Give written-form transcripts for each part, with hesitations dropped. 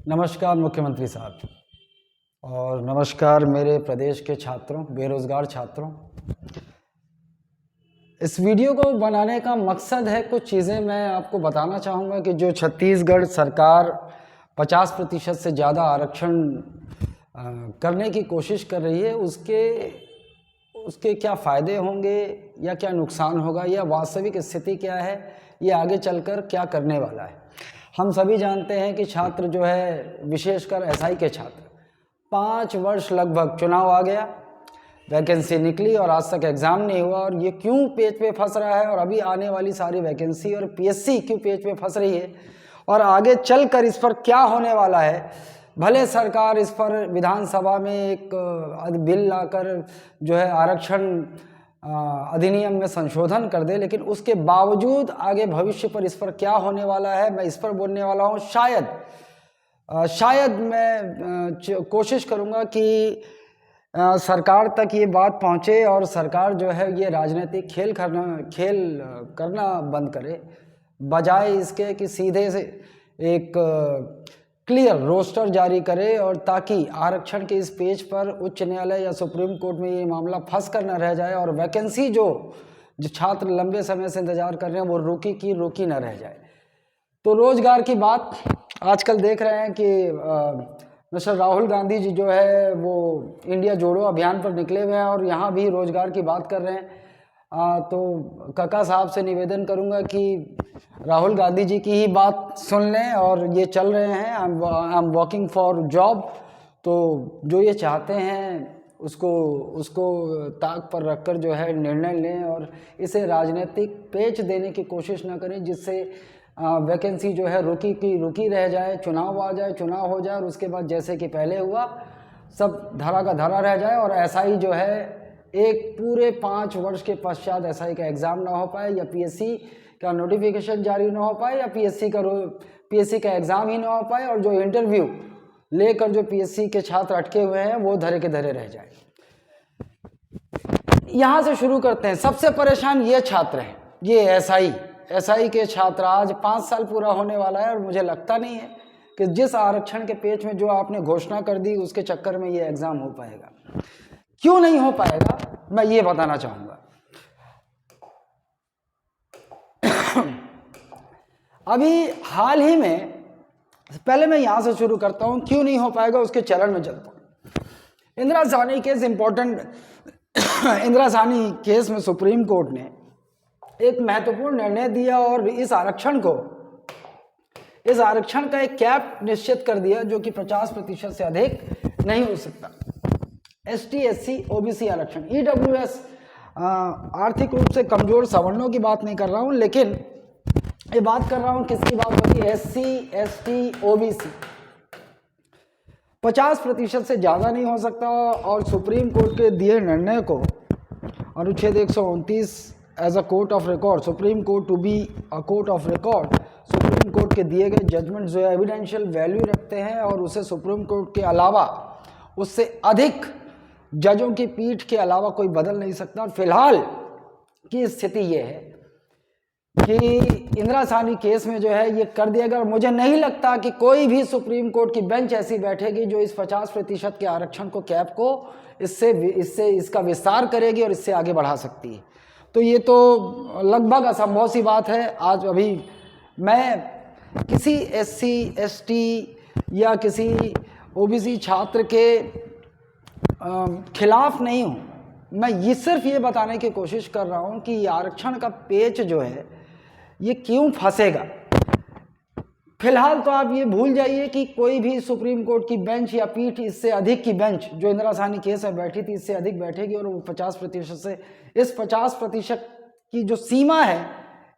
नमस्कार मुख्यमंत्री साहब और नमस्कार मेरे प्रदेश के छात्रों, बेरोजगार छात्रों। इस वीडियो को बनाने का मकसद है, कुछ चीज़ें मैं आपको बताना चाहूँगा कि जो छत्तीसगढ़ सरकार 50% से ज़्यादा आरक्षण करने की कोशिश कर रही है, उसके क्या फ़ायदे होंगे या क्या नुकसान होगा, या वास्तविक स्थिति क्या है, ये आगे चलकर क्या करने वाला है। हम सभी जानते हैं कि छात्र जो है, विशेषकर एसआई के छात्र, 5 वर्ष लगभग, चुनाव आ गया, वैकेंसी निकली और आज तक एग्ज़ाम नहीं हुआ। और ये क्यों पेच पे फंस रहा है, और अभी आने वाली सारी वैकेंसी और पीएससी क्यों पेच पे फंस रही है, और आगे चलकर इस पर क्या होने वाला है। भले सरकार इस पर विधानसभा में एक बिल लाकर जो है आरक्षण अधिनियम में संशोधन कर दे, लेकिन उसके बावजूद आगे भविष्य पर इस पर क्या होने वाला है, मैं इस पर बोलने वाला हूँ। शायद मैं कोशिश करूँगा कि सरकार तक ये बात पहुँचे और सरकार जो है ये राजनीतिक खेल करना बंद करे, बजाय इसके कि सीधे से एक क्लियर रोस्टर जारी करे, और ताकि आरक्षण के इस पेज पर उच्च न्यायालय या सुप्रीम कोर्ट में ये मामला फंस कर न रह जाए, और वैकेंसी जो छात्र लंबे समय से इंतजार कर रहे हैं वो रुकी न रह जाए। तो रोजगार की बात आजकल देख रहे हैं कि मिस्टर राहुल गांधी जी जो है वो इंडिया जोड़ो अभियान पर निकले हुए हैं और यहाँ भी रोजगार की बात कर रहे हैं। तो काका साहब से निवेदन करूँगा कि राहुल गांधी जी की ही बात सुन लें, और ये चल रहे हैं I am working for job. तो जो ये चाहते हैं उसको ताक पर रखकर जो है निर्णय लें, और इसे राजनीतिक पेच देने की कोशिश न करें, जिससे वैकेंसी जो है रुकी रह जाए, चुनाव आ जाए, चुनाव हो जाए, और उसके बाद जैसे कि पहले हुआ सब धरा का धरा रह जाए, और एसआई जो है एक पूरे 5 वर्ष के पश्चात एसआई का एग्ज़ाम ना हो पाए, या पीएससी का नोटिफिकेशन जारी ना हो पाए, या पीएससी का एग्ज़ाम ही ना हो पाए, और जो इंटरव्यू लेकर जो पीएससी के छात्र अटके हुए हैं वो धरे के धरे रह जाए। यहाँ से शुरू करते हैं। सबसे परेशान ये छात्र हैं, ये एसआई के छात्र। आज 5 साल पूरा होने वाला है, और मुझे लगता नहीं है कि जिस आरक्षण के पेच में जो आपने घोषणा कर दी उसके चक्कर में ये एग्ज़ाम हो पाएगा। क्यों नहीं हो पाएगा, मैं ये बताना चाहूँगा। अभी हाल ही में, पहले मैं यहाँ से शुरू करता हूँ, क्यों नहीं हो पाएगा उसके चरण में चलता हूँ। Indira Sahni case important. Indira Sahni case में सुप्रीम कोर्ट ने एक महत्वपूर्ण निर्णय दिया, और इस आरक्षण का एक कैप निश्चित कर दिया, जो कि 50% से अधिक नहीं हो सकता। एसटी, एससी, ओबीसी आरक्षण, ईडब्ल्यूएस, आर्थिक रूप से कमजोर सवर्णों की बात नहीं कर रहा हूं, लेकिन ये बात कर रहा हूं किसकी बात होती है, एससी, एसटी, ओबीसी। 50% से ज़्यादा नहीं हो सकता, और सुप्रीम कोर्ट के दिए निर्णय को अनुच्छेद 129 as a court of record, supreme court to be a court of record, supreme court के दिए गए जजमेंट जो एविडेंशियल वैल्यू रखते हैं, और उसे सुप्रीम कोर्ट के अलावा उससे अधिक जजों की पीठ के अलावा कोई बदल नहीं सकता। फिलहाल की स्थिति ये है कि इंदिरा साहनी केस में जो है ये कर दिया गया। मुझे नहीं लगता कि कोई भी सुप्रीम कोर्ट की बेंच ऐसी बैठेगी जो इस 50% के आरक्षण को, कैप को इसका विस्तार करेगी और इससे आगे बढ़ा सकती है। तो ये तो लगभग असंभव सी बात है। आज अभी मैं किसी एससी, एसटी या किसी ओबीसी छात्र के खिलाफ नहीं हूँ, मैं ये सिर्फ ये बताने की कोशिश कर रहा हूँ कि आरक्षण का पेच जो है ये क्यों फंसेगा। फिलहाल तो आप ये भूल जाइए कि कोई भी सुप्रीम कोर्ट की बेंच या पीठ इससे अधिक की बेंच जो इंदिरा साहनी केस में बैठी थी इससे अधिक बैठेगी, और वो 50% से, इस 50% की जो सीमा है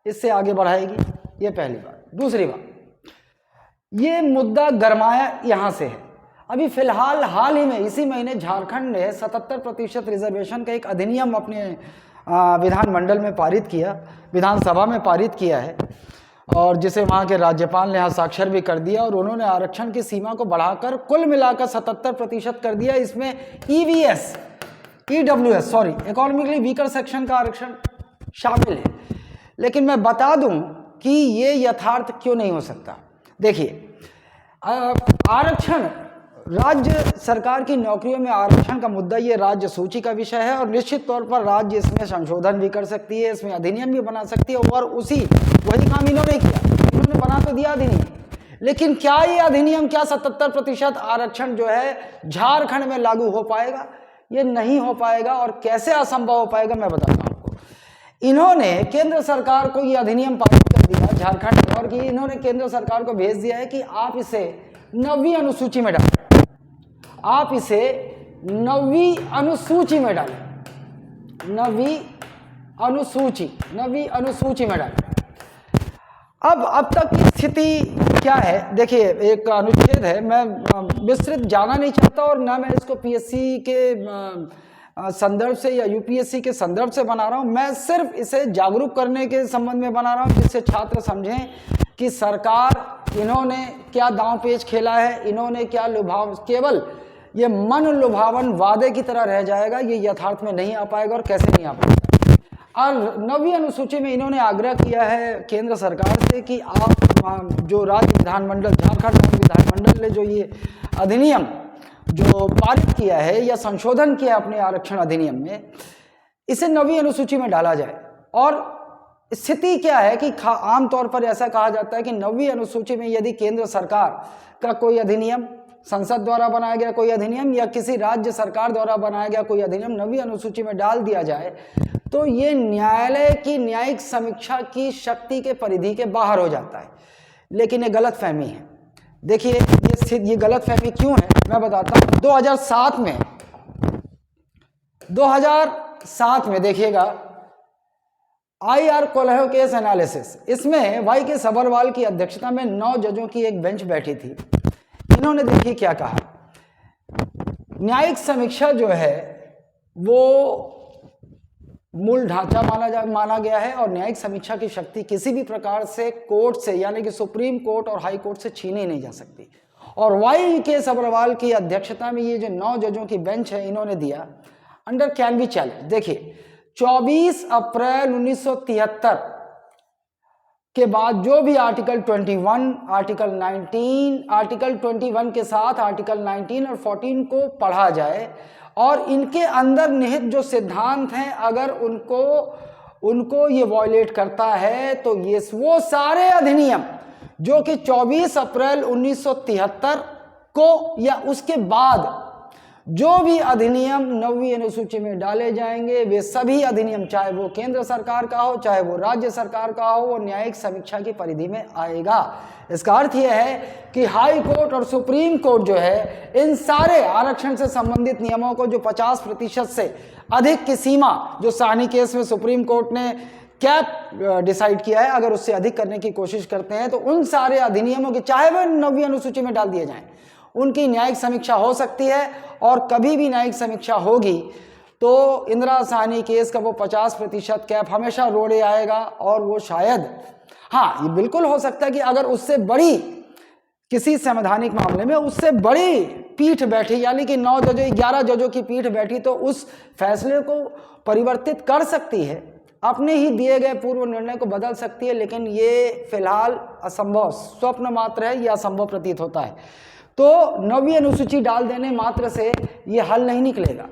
इससे आगे बढ़ाएगी। ये पहली बात। दूसरी बात, ये मुद्दा गरमाया यहाँ से है। अभी फिलहाल हाल ही में इसी महीने झारखंड ने 77% रिजर्वेशन का एक अधिनियम अपने विधानमंडल में पारित किया, विधानसभा में पारित किया है, और जिसे वहाँ के राज्यपाल ने हस्ताक्षर भी कर दिया, और उन्होंने आरक्षण की सीमा को बढ़ाकर कुल मिलाकर 77% कर दिया। इसमें ईडब्ल्यूएस इकोनॉमिकली वीकर सेक्शन का आरक्षण शामिल है। लेकिन मैं बता दूं कि ये यथार्थ क्यों नहीं हो सकता। देखिए, आरक्षण, राज्य सरकार की नौकरियों में आरक्षण का मुद्दा ये राज्य सूची का विषय है और निश्चित तौर पर राज्य इसमें संशोधन भी कर सकती है, इसमें अधिनियम भी बना सकती है और वही काम इन्होंने किया, इन्होंने बना तो दिया अधिनियम, लेकिन क्या ये अधिनियम, क्या 77% आरक्षण जो है झारखंड में लागू हो पाएगा? ये नहीं हो पाएगा। और कैसे असंभव हो पाएगा मैं बताता हूँ आपको। इन्होंने केंद्र सरकार को ये अधिनियम पारित कर दिया झारखंड में, और कि इन्होंने केंद्र सरकार को भेज दिया है कि आप इसे 9वीं अनुसूची में डालें, आप इसे 9वीं अनुसूची में डालें, 9वीं अनुसूची में डालें। अब तक की स्थिति क्या है देखिए, एक अनुच्छेद है, मैं विस्तृत जाना नहीं चाहता और ना मैं इसको पीएससी के संदर्भ से या यूपीएससी के संदर्भ से बना रहा हूं, मैं सिर्फ इसे जागरूक करने के संबंध में बना रहा हूं, जिससे छात्र समझें कि सरकार इन्होंने क्या दांव पेच खेला है, इन्होंने क्या केवल ये मन लुभावन वादे की तरह रह जाएगा, ये यथार्थ में नहीं आ पाएगा और कैसे नहीं आ पाएगा। और 9वीं अनुसूची में इन्होंने आग्रह किया है केंद्र सरकार से कि आप जो राज्य विधानमंडल, झारखंड विधानमंडल ने जो ये अधिनियम जो पारित किया है या संशोधन किया अपने आरक्षण अधिनियम में, इसे 9वीं अनुसूची में डाला जाए। और स्थिति क्या है कि आमतौर पर ऐसा कहा जाता है कि 9वीं अनुसूची में यदि केंद्र सरकार का कोई अधिनियम, संसद द्वारा बनाया गया कोई अधिनियम या किसी राज्य सरकार द्वारा बनाया गया कोई अधिनियम 9वीं अनुसूची में डाल दिया जाए तो ये न्यायालय की न्यायिक समीक्षा की शक्ति के परिधि के बाहर हो जाता है। लेकिन ये गलतफहमी है। देखिए ये गलतफहमी क्यों है मैं बताता हूं। 2007 में देखिएगा IR कोल्हो केस एनालिसिस, इसमें वाई के सभरवाल की अध्यक्षता में 9 जजों की एक बेंच बैठी थी। इन्होंने देखिए क्या कहा, न्यायिक समीक्षा जो है वो मूल ढांचा माना गया है और न्यायिक समीक्षा की शक्ति किसी भी प्रकार से कोर्ट से, यानी कि सुप्रीम कोर्ट और हाई कोर्ट से छीनी नहीं जा सकती। और वाई के सभरवाल की अध्यक्षता में ये जो 9 जजों की बेंच है इन्होंने दिया अंडर कैन बी चैलेंज। देखिए 24 अप्रैल 1973 के बाद जो भी आर्टिकल 21, आर्टिकल 19, आर्टिकल 21 के साथ आर्टिकल 19 और 14 को पढ़ा जाए और इनके अंदर निहित जो सिद्धांत हैं अगर उनको ये वायलेट करता है तो ये वो सारे अधिनियम जो कि 24 अप्रैल 1973 को या उसके बाद जो भी अधिनियम 9वीं अनुसूची में डाले जाएंगे वे सभी अधिनियम, चाहे वो केंद्र सरकार का हो चाहे वो राज्य सरकार का हो, वो न्यायिक समीक्षा की परिधि में आएगा। इसका अर्थ यह है कि हाई कोर्ट और सुप्रीम कोर्ट जो है इन सारे आरक्षण से संबंधित नियमों को जो 50% से अधिक की सीमा जो साहनी केस में सुप्रीम कोर्ट ने कैप डिसाइड किया है, अगर उससे अधिक करने की कोशिश करते हैं तो उन सारे अधिनियमों की चाहे वह 9वीं अनुसूची में डाल दिए जाएं, उनकी न्यायिक समीक्षा हो सकती है। और कभी भी न्यायिक समीक्षा होगी तो इंदिरा साहनी केस का वो 50% कैप हमेशा रोड़े आएगा और वो शायद, हाँ ये बिल्कुल हो सकता है कि अगर उससे बड़ी किसी संवैधानिक मामले में उससे बड़ी पीठ बैठी, यानी कि 9 जजों 11 जजों की पीठ बैठी तो उस फैसले को परिवर्तित कर सकती है, अपने ही दिए गए पूर्व निर्णय को बदल सकती है। लेकिन ये फिलहाल असंभव, स्वप्न मात्र है, यह असंभव प्रतीत होता है। तो 9वीं अनुसूची डाल देने मात्र से ये हल नहीं निकलेगा।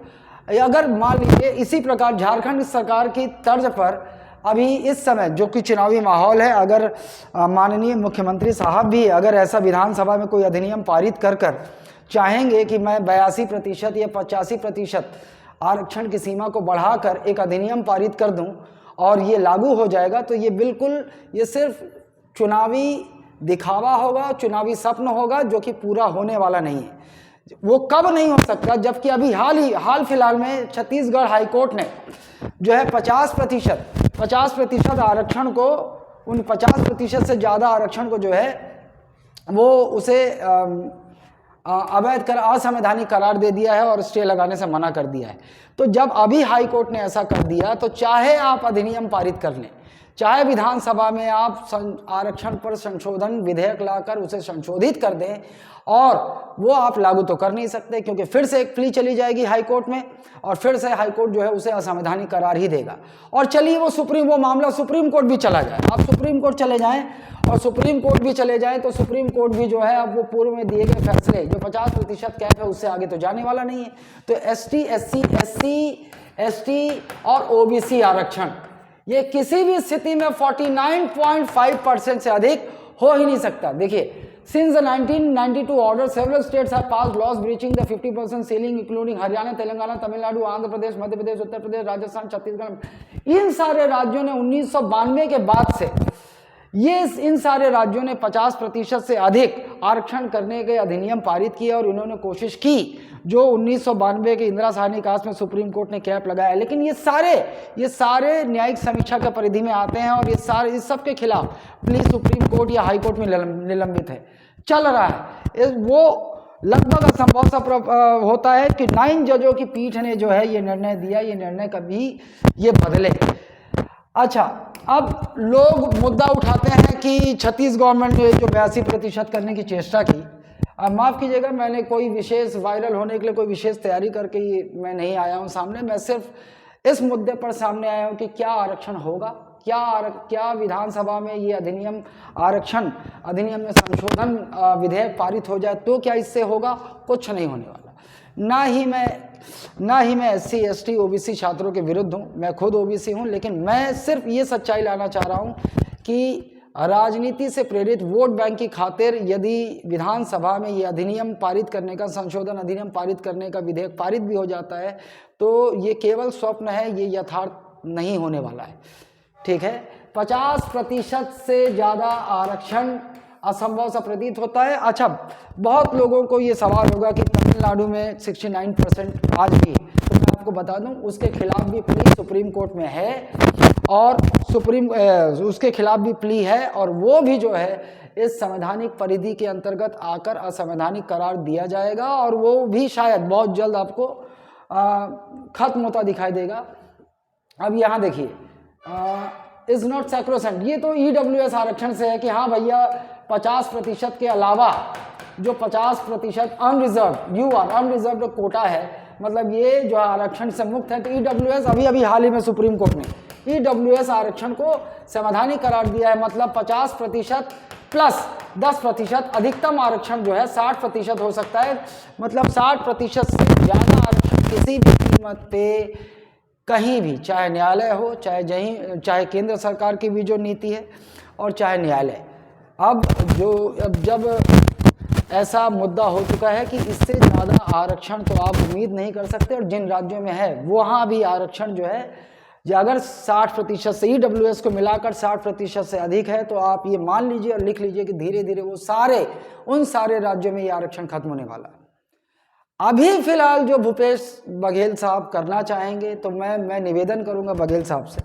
अगर मान लीजिए इसी प्रकार झारखंड सरकार की तर्ज पर अभी इस समय जो कि चुनावी माहौल है, अगर माननीय मुख्यमंत्री साहब भी अगर ऐसा विधानसभा में कोई अधिनियम पारित कर चाहेंगे कि मैं 82% या 85% आरक्षण की सीमा को बढ़ाकर एक अधिनियम पारित कर दूं और ये लागू हो जाएगा, तो ये बिल्कुल ये सिर्फ चुनावी दिखावा होगा, चुनावी स्वप्न होगा जो कि पूरा होने वाला नहीं है। वो कब नहीं हो सकता, जबकि अभी हाल फिलहाल में छत्तीसगढ़ हाईकोर्ट ने जो है 50% आरक्षण को, उन 50% से ज़्यादा आरक्षण को जो है वो उसे अवैध असंवैधानिक करार दे दिया है और स्टे लगाने से मना कर दिया है। तो जब अभी हाई कोर्ट ने ऐसा कर दिया तो चाहे आप अधिनियम पारित कर लें, चाहे विधानसभा में आप आरक्षण पर संशोधन विधेयक लाकर उसे संशोधित कर दें, और वो आप लागू तो कर नहीं सकते, क्योंकि फिर से एक प्ली चली जाएगी हाई कोर्ट में, और फिर से हाई कोर्ट जो है उसे असंवैधानिक करार ही देगा। और चलिए वो मामला सुप्रीम कोर्ट भी चला जाए, आप सुप्रीम कोर्ट चले जाएं, और सुप्रीम कोर्ट भी चले जाएं तो सुप्रीम कोर्ट भी जो है अब वो पूर्व में दिए गए फैसले जो 50% कैप है उससे आगे तो जाने वाला नहीं है। तो एसटी, एससी, और ओबीसी आरक्षण ये किसी भी स्थिति में 49.5% से अधिक हो ही नहीं सकता। देखिए, since the 1992 order, several states have passed laws breaching the 50% ceiling, including Haryana, Telangana, Tamil Nadu, Andhra Pradesh, Madhya Pradesh, Uttar Pradesh, Rajasthan, Chhattisgarh. इन सारे राज्यों ने 1992 के बाद से इन सारे राज्यों ने 50% से अधिक आरक्षण करने के अधिनियम पारित किए, और इन्होंने कोशिश की जो 1992 के इंदिरा साहनी कास में सुप्रीम कोर्ट ने कैप लगाया। लेकिन ये सारे न्यायिक समीक्षा के परिधि में आते हैं, और इस सब के खिलाफ प्लीज सुप्रीम कोर्ट या हाई कोर्ट में निलंबित है, चल रहा है। वो लगभग असंभव सा होता है कि 9 जजों की पीठ ने जो है ये निर्णय दिया, ये निर्णय कभी ये बदले। अच्छा, अब लोग मुद्दा उठाते हैं कि छत्तीस गवर्नमेंट ने जो 82% करने की चेष्टा की, अब माफ़ कीजिएगा, मैंने कोई विशेष वायरल होने के लिए कोई विशेष तैयारी करके मैं नहीं आया हूं सामने। मैं सिर्फ इस मुद्दे पर सामने आया हूं कि क्या आरक्षण होगा, क्या विधानसभा में ये आरक्षण अधिनियम में संशोधन विधेयक पारित हो जाए तो क्या इससे होगा? कुछ नहीं होने वाला। ना ही मैं एससी, एसटी, ओबीसी छात्रों के विरुद्ध हूँ, मैं खुद ओबीसी हूँ, लेकिन मैं सिर्फ ये सच्चाई लाना चाह रहा हूँ कि राजनीति से प्रेरित वोट बैंक की खातिर यदि विधानसभा में ये अधिनियम पारित करने का, संशोधन अधिनियम पारित करने का विधेयक पारित भी हो जाता है तो ये केवल स्वप्न है, ये यथार्थ नहीं होने वाला है। ठीक है, 50% से ज़्यादा आरक्षण असंभव सा प्रतीत होता है। अच्छा, बहुत लोगों को ये सवाल होगा कि तमिलनाडु में 69% आज भी, तो मैं आपको बता दूं उसके खिलाफ भी प्ली सुप्रीम कोर्ट में है, और उसके खिलाफ भी प्ली है, और वो भी जो है इस संवैधानिक परिधि के अंतर्गत आकर असंवैधानिक करार दिया जाएगा, और वो भी शायद बहुत जल्द आपको खत्म होता दिखाई देगा। अब यहाँ देखिए, इज नॉट सैक्रोसेंट, ये तो ईडब्ल्यूएस आरक्षण से है कि हाँ भैया 50% के अलावा जो 50% अनरिजर्व्ड कोटा है, मतलब ये जो आरक्षण से मुक्त है, तो ईडब्ल्यूएस अभी हाल ही में सुप्रीम कोर्ट ने ईडब्ल्यूएस आरक्षण को संवैधानिक करार दिया है। मतलब 50% प्लस 10% अधिकतम आरक्षण जो है 60% हो सकता है। मतलब 60% से ज़्यादा आरक्षण किसी भी कीमत पे कहीं भी, चाहे न्यायालय हो, चाहे केंद्र सरकार की भी जो नीति है, और चाहे न्यायालय। अब जब ऐसा मुद्दा हो चुका है कि इससे ज़्यादा आरक्षण तो आप उम्मीद नहीं कर सकते, और जिन राज्यों में है वहाँ भी आरक्षण जो है, अगर 60% से ईडब्ल्यूएस को मिलाकर 60% से अधिक है, तो आप ये मान लीजिए और लिख लीजिए कि धीरे धीरे उन सारे राज्यों में ये आरक्षण खत्म होने वाला है। अभी फिलहाल जो भूपेश बघेल साहब करना चाहेंगे, तो मैं निवेदन करूंगा बघेल साहब से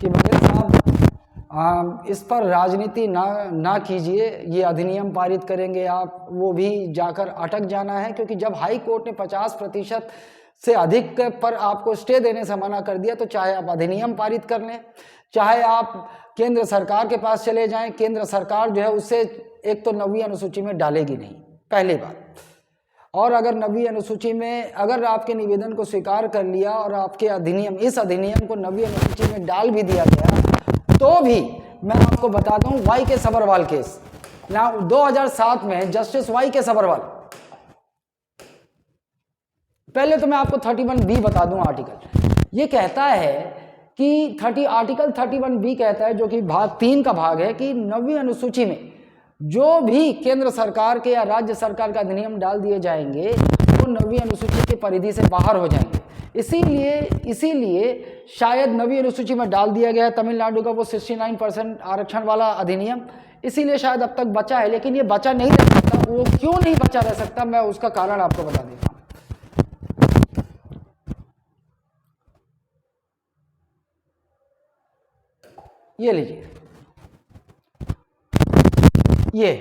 कि बघेल साहब इस पर राजनीति ना कीजिए। ये अधिनियम पारित करेंगे आप, वो भी जाकर अटक जाना है, क्योंकि जब हाई कोर्ट ने 50% से अधिक पर आपको स्टे देने से मना कर दिया, तो चाहे आप अधिनियम पारित कर लें, चाहे आप केंद्र सरकार के पास चले जाएं, केंद्र सरकार जो है उससे एक तो 9वीं अनुसूची में डालेगी नहीं, पहली बात। और अगर 9वीं अनुसूची में अगर आपके निवेदन को स्वीकार कर लिया और आपके इस अधिनियम को 9वीं अनुसूची में डाल भी दिया गया, तो भी मैं आपको बता दूं वाई के सबरवाल केस 2007 में जस्टिस वाई के सबरवाल, पहले तो मैं आपको 31B बता दूं आर्टिकल, ये कहता है कि आर्टिकल 31B कहता है, जो कि भाग 3 का भाग है, कि 9वीं अनुसूची में जो भी केंद्र सरकार के या राज्य सरकार का अधिनियम डाल दिए जाएंगे वो 9वीं अनुसूची की परिधि से बाहर हो जाएंगे। इसीलिए शायद 9वीं अनुसूची में डाल दिया गया है तमिलनाडु का वो 69% आरक्षण वाला अधिनियम, इसीलिए शायद अब तक बचा है। लेकिन ये बचा नहीं रह सकता। वो क्यों नहीं बचा रह सकता, मैं उसका कारण आपको बता देता हूँ। ये लीजिए, ये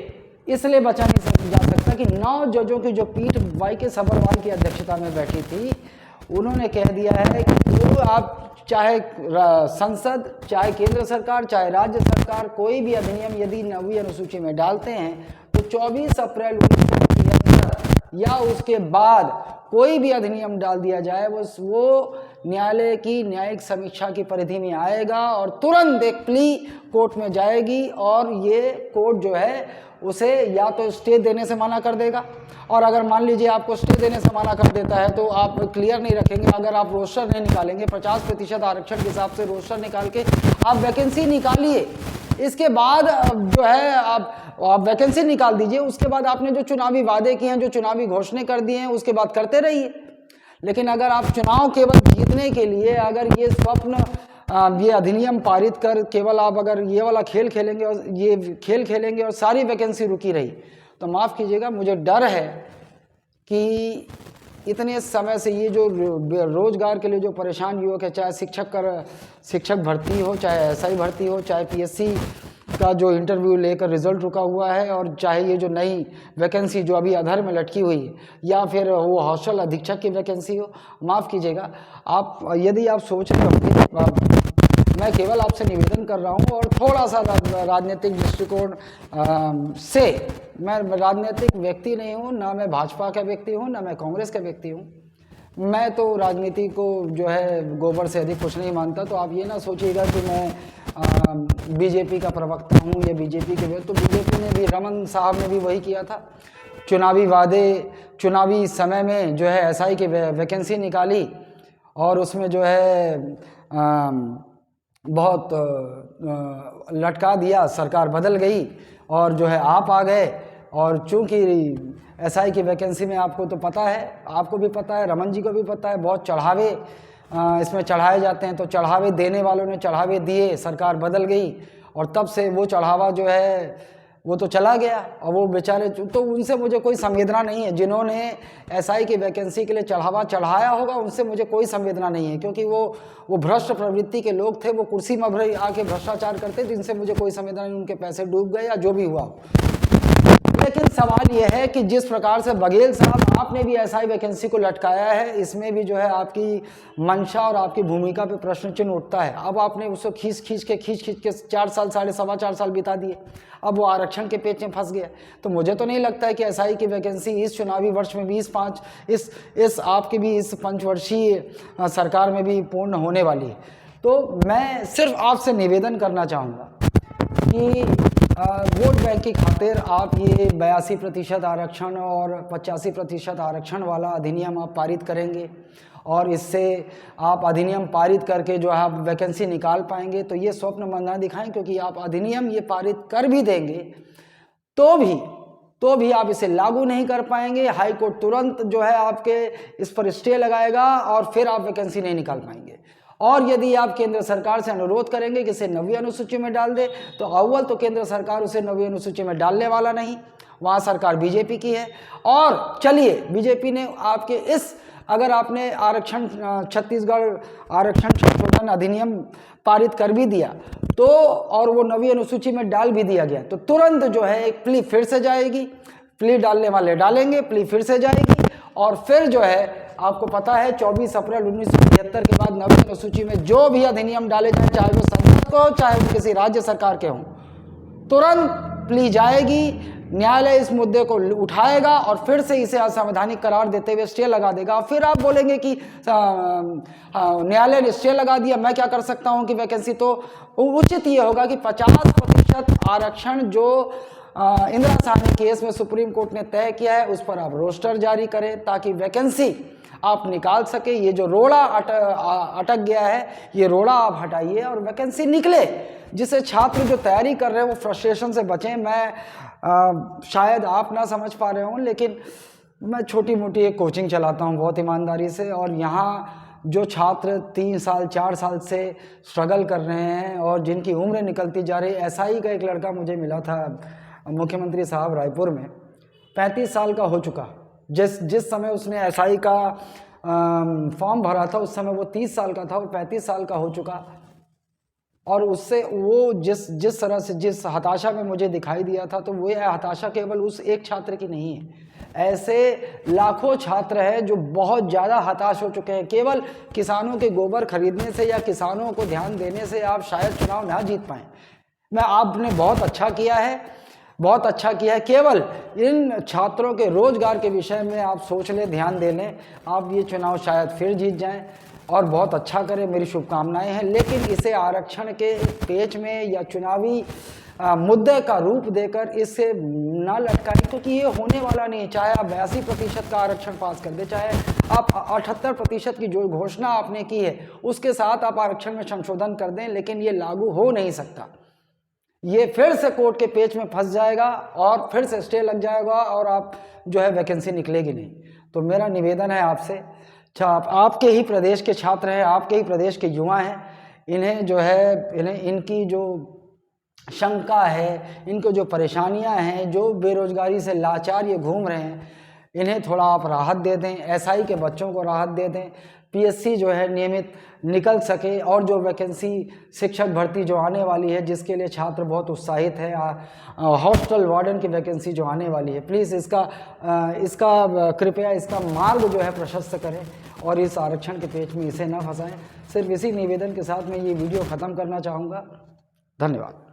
इसलिए बचा नहीं जा सकता कि 9 जजों की जो पीठ वाई के सबरवाल की अध्यक्षता में बैठी थी, उन्होंने कह दिया है कि जो आप चाहे संसद, चाहे केंद्र सरकार, चाहे राज्य सरकार, कोई भी अधिनियम यदि 9वीं अनुसूची में डालते हैं तो 24 अप्रैल 1973 या उसके बाद कोई भी अधिनियम डाल दिया जाए वो न्यायालय की न्यायिक समीक्षा की परिधि में आएगा और तुरंत एक प्ली कोर्ट में जाएगी और ये कोर्ट जो है उसे या तो स्टे देने से मना कर देगा, और अगर मान लीजिए आपको स्टे देने से मना कर देता है तो आप क्लियर नहीं रखेंगे, अगर आप रोस्टर नहीं निकालेंगे 50% आरक्षण के हिसाब से रोस्टर निकाल के आप वैकेंसी निकालिए, इसके बाद जो है आप वैकेंसी निकाल दीजिए, उसके बाद आपने जो चुनावी वादे किए हैं, जो चुनावी घोषणाएं कर दी हैं, उसके बाद करते रहिए। लेकिन अगर आप चुनाव केवल जीतने के लिए अगर ये स्वप्न ये अधिनियम पारित कर केवल आप अगर ये वाला खेल खेलेंगे और ये खेल खेलेंगे और सारी वैकेंसी रुकी रही, तो माफ़ कीजिएगा, मुझे डर है कि इतने समय से ये जो रोजगार के लिए जो परेशान युवक है, चाहे शिक्षक भर्ती हो, चाहे एसआई भर्ती हो, चाहे पीएससी का जो इंटरव्यू लेकर रिजल्ट रुका हुआ है, और चाहे ये जो नई वैकेंसी जो अभी अधर में लटकी हुई है, या फिर वो हॉस्टल अधीक्षक की वैकेंसी हो, माफ़ कीजिएगा, आप यदि आप सोच रहे होंगे, मैं केवल आपसे निवेदन कर रहा हूँ और थोड़ा सा राजनीतिक दृष्टिकोण से, मैं राजनीतिक व्यक्ति नहीं हूँ, ना मैं भाजपा का व्यक्ति हूँ, ना मैं कांग्रेस का व्यक्ति हूँ, मैं तो राजनीति को जो है गोबर से अधिक कुछ नहीं मानता। तो आप ये ना सोचिएगा कि मैं बीजेपी का प्रवक्ता हूँ या बीजेपी के व्यक्ति, तो बीजेपी ने भी, रमन साहब ने भी वही किया था, चुनावी वादे, चुनावी समय में जो है एसआई की वैकेंसी निकाली और उसमें जो है बहुत लटका दिया, सरकार बदल गई और जो है आप आ गए, और चूंकि एसआई की वैकेंसी में आपको तो पता है, आपको भी पता है, रमन जी को भी पता है, बहुत चढ़ावे इसमें चढ़ाए जाते हैं, तो चढ़ावे देने वालों ने चढ़ावे दिए, सरकार बदल गई और तब से वो चढ़ावा जो है वो तो चला गया, और वो बेचारे, तो उनसे मुझे कोई संवेदना नहीं है, जिन्होंने एसआई की वैकेंसी के लिए चढ़ावा चढ़ाया होगा उनसे मुझे कोई संवेदना नहीं है, क्योंकि वो भ्रष्ट प्रवृत्ति के लोग थे, वो कुर्सी में आके भ्रष्टाचार करते, जिनसे मुझे कोई संवेदना नहीं, उनके पैसे डूब गए या जो भी हुआ। लेकिन सवाल यह है कि जिस प्रकार से बघेल साहब आपने भी एसआई वैकेंसी को लटकाया है, इसमें भी जो है आपकी मंशा और आपकी भूमिका पे प्रश्न चिन्ह उठता है। अब आपने उसको खींच के 4 साल, 4.25 साल बिता दिए, अब वो आरक्षण के पेच में फंस गया। तो मुझे तो नहीं लगता है कि एसआई की वैकेंसी इस चुनावी वर्ष में भी इस आपकी भी इस पंचवर्षीय सरकार में भी पूर्ण होने वाली है। तो मैं सिर्फ आपसे निवेदन करना चाहूँगा कि वोट बैंक की खातिर आप ये 82% आरक्षण और 85% आरक्षण वाला अधिनियम आप पारित करेंगे, और इससे आप अधिनियम पारित करके जो है आप वैकेंसी निकाल पाएंगे, तो ये स्वप्न मत ना दिखाएं, क्योंकि आप अधिनियम ये पारित कर भी देंगे तो भी आप इसे लागू नहीं कर पाएंगे। हाई कोर्ट तुरंत जो है आपके इस पर स्टे लगाएगा और फिर आप वैकेंसी नहीं निकाल पाएंगे। और यदि आप केंद्र सरकार से अनुरोध करेंगे कि इसे 9वीं अनुसूची में डाल दे, तो अव्वल तो केंद्र सरकार उसे 9वीं अनुसूची में डालने वाला नहीं, वहाँ सरकार बीजेपी की है। और चलिए, बीजेपी ने आपके अगर आपने आरक्षण छत्तीसगढ़ आरक्षण संशोधन अधिनियम पारित कर भी दिया तो, और वो 9वीं अनुसूची में डाल भी दिया गया, तो तुरंत जो है एक प्ली फिर से जाएगी, प्ली डालने वाले डालेंगे, प्ली फिर से जाएगी, और फिर जो है आपको पता है 24 अप्रैल 1973 के बाद 9वीं अनुसूची में जो भी अधिनियम डाले जाए, चाहे वो संसद को, चाहे वो किसी राज्य सरकार के हों, तुरंत प्ली जाएगी, न्यायालय इस मुद्दे को उठाएगा और फिर से इसे असंवैधानिक करार देते हुए स्टे लगा देगा। फिर आप बोलेंगे कि न्यायालय ने स्टे लगा दिया, मैं क्या कर सकता हूं कि वैकेंसी, तो उचित ये होगा कि 50% आरक्षण जो इंदिरा साहनी केस में सुप्रीम कोर्ट ने तय किया है, उस पर आप रोस्टर जारी करें ताकि वैकेंसी आप निकाल सके। ये जो रोड़ा अटक गया है, ये रोड़ा आप हटाइए और वैकेंसी निकले, जिससे छात्र जो तैयारी कर रहे हैं वो फ्रस्ट्रेशन से बचें। मैं शायद आप ना समझ पा रहे हों, लेकिन मैं छोटी मोटी एक कोचिंग चलाता हूं बहुत ईमानदारी से, और यहाँ जो छात्र 3 साल 4 साल से स्ट्रगल कर रहे हैं और जिनकी उम्र निकलती जा रही है, एसआई का एक लड़का मुझे मिला था मुख्यमंत्री साहब रायपुर में, 35 साल का हो चुका। जिस समय उसने एसआई का फॉर्म भरा था उस समय वो 30 साल का था और 35 साल का हो चुका। और उससे वो जिस तरह से जिस हताशा में मुझे दिखाई दिया था, तो वो हताशा केवल उस एक छात्र की नहीं है, ऐसे लाखों छात्र हैं जो बहुत ज़्यादा हताश हो चुके हैं। केवल किसानों के गोबर खरीदने से या किसानों को ध्यान देने से आप शायद चुनाव ना जीत पाएँ। आपने बहुत अच्छा किया है, बहुत अच्छा किया है। केवल इन छात्रों के रोजगार के विषय में आप सोच लें, ध्यान दे लें, आप ये चुनाव शायद फिर जीत जाएं और बहुत अच्छा करें, मेरी शुभकामनाएं हैं। लेकिन इसे आरक्षण के पेच में या चुनावी मुद्दे का रूप देकर इससे ना लटकाएं, क्योंकि ये होने वाला नहीं। चाहे आप 82% का आरक्षण पास कर दे, चाहे आप 78% की जो घोषणा आपने की है उसके साथ आप आरक्षण में संशोधन कर दें, लेकिन ये लागू हो नहीं सकता। ये फिर से कोर्ट के पेच में फंस जाएगा और फिर से स्टे लग जाएगा और आप जो है वैकेंसी निकलेगी नहीं। तो मेरा निवेदन है आपसे, आपके ही प्रदेश के छात्र हैं, आपके ही प्रदेश के युवा हैं, इन्हें जो है इनकी जो शंका है, इनको जो परेशानियां हैं, जो बेरोजगारी से लाचार ये घूम रहे हैं, इन्हें थोड़ा आप राहत दे दें, एसआई के बच्चों को राहत दे दें, पीएससी जो है नियमित निकल सके, और जो वैकेंसी शिक्षक भर्ती जो आने वाली है जिसके लिए छात्र बहुत उत्साहित है, हॉस्टल वार्डन की वैकेंसी जो आने वाली है, प्लीज़ इसका कृपया इसका मार्ग जो है प्रशस्त करें और इस आरक्षण के पेच में इसे न फंसाएं। सिर्फ इसी निवेदन के साथ मैं ये वीडियो ख़त्म करना चाहूँगा। धन्यवाद।